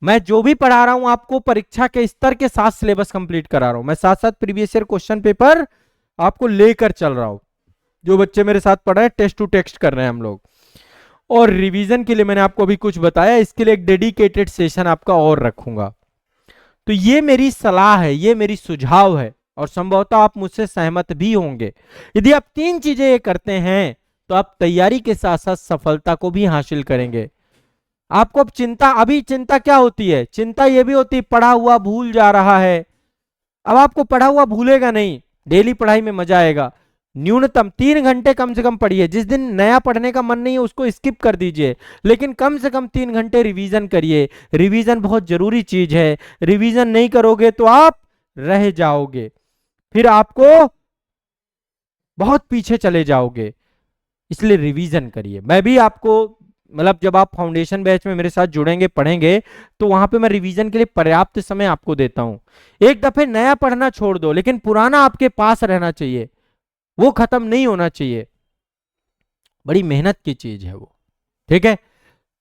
मैं जो भी पढ़ा रहा हूं आपको परीक्षा के स्तर के साथ सिलेबस कंप्लीट करा रहा हूं, मैं साथ साथ प्रीवियस ईयर क्वेश्चन पेपर आपको लेकर चल रहा हूं। जो बच्चे मेरे साथ पढ़ रहे हैं टेस्ट टू टेस्ट कर रहे हैं हम लोग। और रिवीजन के लिए मैंने आपको अभी कुछ बताया, इसके लिए एक डेडिकेटेड सेशन आपका और रखूंगा। तो ये मेरी सलाह है, ये मेरी सुझाव है, और संभवतः आप मुझसे सहमत भी होंगे। यदि आप 3 चीजें ये करते हैं तो आप तैयारी के साथ साथ सफलता को भी हासिल करेंगे। आपको अब चिंता, अभी चिंता क्या होती है, चिंता ये भी होती है पढ़ा हुआ भूल जा रहा है। अब आपको पढ़ा हुआ भूलेगा नहीं, डेली पढ़ाई में मजा आएगा। न्यूनतम 3 घंटे कम से कम पढ़िए, जिस दिन नया पढ़ने का मन नहीं है उसको स्किप कर दीजिए, लेकिन कम से कम 3 घंटे रिवीजन करिए। रिवीजन बहुत जरूरी चीज है, रिवीजन नहीं करोगे तो आप रह जाओगे, फिर आपको बहुत पीछे चले जाओगे, इसलिए रिवीजन करिए। मैं भी आपको मतलब जब आप फाउंडेशन बैच में मेरे साथ जुड़ेंगे पढ़ेंगे तो वहां पे मैं रिवीजन के लिए पर्याप्त समय आपको देता हूं। एक दफे नया पढ़ना छोड़ दो, लेकिन पुराना आपके पास रहना चाहिए, वो खत्म नहीं होना चाहिए, बड़ी मेहनत की चीज है वो, ठीक है।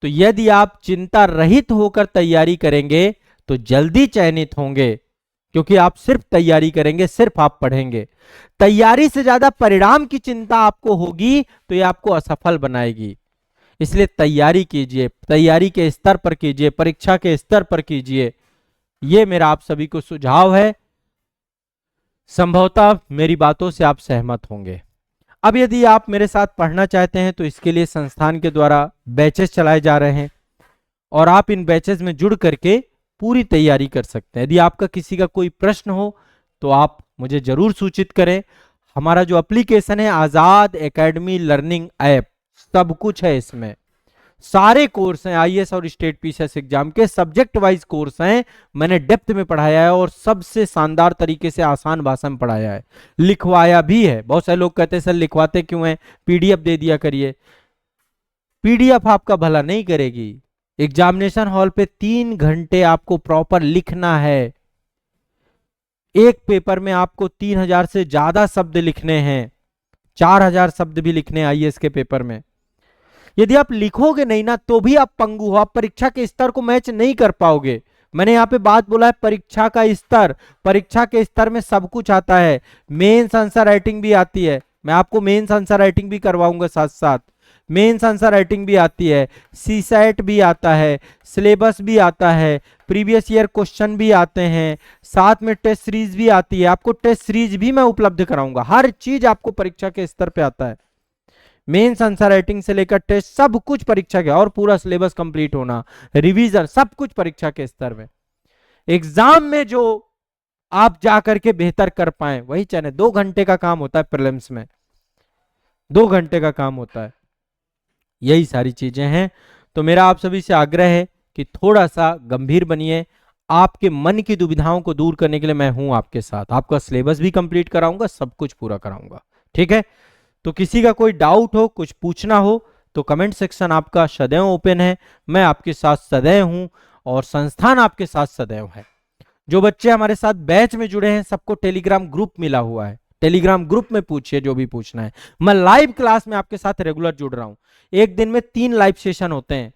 तो यदि आप चिंता रहित होकर तैयारी करेंगे तो जल्दी चयनित होंगे, क्योंकि आप सिर्फ तैयारी करेंगे, सिर्फ आप पढ़ेंगे। तैयारी से ज्यादा परिणाम की चिंता आपको होगी तो ये आपको असफल बनाएगी। इसलिए तैयारी कीजिए, तैयारी के स्तर पर कीजिए, परीक्षा के स्तर पर कीजिए, ये मेरा आप सभी को सुझाव है। संभवतः मेरी बातों से आप सहमत होंगे। अब यदि आप मेरे साथ पढ़ना चाहते हैं तो इसके लिए संस्थान के द्वारा बैचेस चलाए जा रहे हैं, और आप इन बैचेस में जुड़ करके पूरी तैयारी कर सकते हैं। यदि आपका किसी का कोई प्रश्न हो तो आप मुझे जरूर सूचित करें। हमारा जो एप्लीकेशन है आजाद एकेडमी लर्निंग ऐप, सब कुछ है इसमें, सारे कोर्स हैं, आईएएस और स्टेट पीसीएस एग्जाम के सब्जेक्ट वाइज कोर्स हैं। मैंने डेप्थ में पढ़ाया है और सबसे शानदार तरीके से आसान भाषा में पढ़ाया है, लिखवाया भी है। बहुत सारे लोग कहते हैं सर लिखवाते क्यों हैं, पीडीएफ दे दिया करिए। पीडीएफ आपका भला नहीं करेगी, एग्जामिनेशन हॉल पे 3 घंटे आपको प्रॉपर लिखना है। एक पेपर में आपको 3000 से ज्यादा शब्द लिखने हैं, 4000 शब्द भी लिखने आईएएस के पेपर में। यदि आप लिखोगे नहीं ना तो भी आप पंगु हो, आप परीक्षा के स्तर को मैच नहीं कर पाओगे। मैंने यहाँ पे बात बोला है परीक्षा का स्तर, परीक्षा के स्तर में सब कुछ आता है, मेंस आंसर राइटिंग भी आती है, मैं आपको मेंस आंसर राइटिंग भी करवाऊंगा, साथ साथ मेंस आंसर राइटिंग भी आती है, सीसैट भी आता है, सिलेबस भी आता है, प्रीवियस ईयर क्वेश्चन भी आते हैं, साथ में टेस्ट सीरीज भी आती है, आपको टेस्ट सीरीज भी मैं उपलब्ध कराऊंगा। हर चीज आपको परीक्षा के स्तर पे आता है, मेंस आंसर राइटिंग से लेकर टेस्ट सब कुछ परीक्षा के, और पूरा सिलेबस कंप्लीट होना, रिवीजन, सब कुछ परीक्षा के स्तर में। एग्जाम में जो आप जाकर के बेहतर कर पाए वही चाहिए। 2 घंटे का काम होता है प्रीलिम्स में, 2 घंटे का काम होता है, यही सारी चीजें हैं। तो मेरा आप सभी से आग्रह है कि थोड़ा सा गंभीर बनिए, आपके मन की दुविधाओं को दूर करने के लिए मैं हूं आपके साथ, आपका सिलेबस भी कंप्लीट कराऊंगा, सब कुछ पूरा कराऊंगा, ठीक है। तो किसी का कोई डाउट हो, कुछ पूछना हो तो कमेंट सेक्शन आपका सदैव ओपन है, मैं आपके साथ सदैव हूं और संस्थान आपके साथ सदैव है। जो बच्चे हमारे साथ बैच में जुड़े हैं सबको टेलीग्राम ग्रुप मिला हुआ है, टेलीग्राम ग्रुप में पूछिए जो भी पूछना है। मैं लाइव क्लास में आपके साथ रेगुलर जुड़ रहा हूं, एक दिन में 3 लाइव सेशन होते हैं,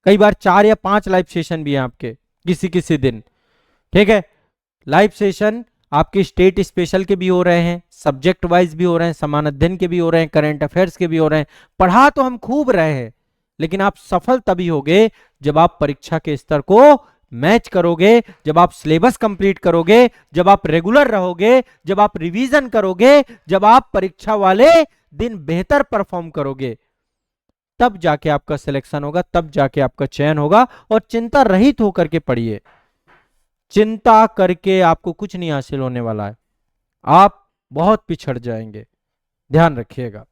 कई बार 4 या 5 लाइव सेशन भी हैं आपके किसी किसी दिन, ठीक है। लाइव सेशन आपके स्टेट स्पेशल के भी हो रहे हैं, सब्जेक्ट वाइज भी हो रहे हैं, समान अध्ययन के भी हो रहे हैं, करंट अफेयर्स के भी हो रहे हैं। पढ़ा तो हम खूब रहे हैं, लेकिन आप सफल तभी होगे जब आप परीक्षा के स्तर को मैच करोगे, जब आप सिलेबस कंप्लीट करोगे, जब आप रेगुलर रहोगे, जब आप रिवीजन करोगे, जब आप परीक्षा वाले दिन बेहतर परफॉर्म करोगे, तब जाके आपका सिलेक्शन होगा, तब जाके आपका चयन होगा। और चिंता रहित होकर के पढ़िए, चिंता करके आपको कुछ नहीं हासिल होने वाला है। आप बहुत पिछड़ जाएंगे, ध्यान रखिएगा।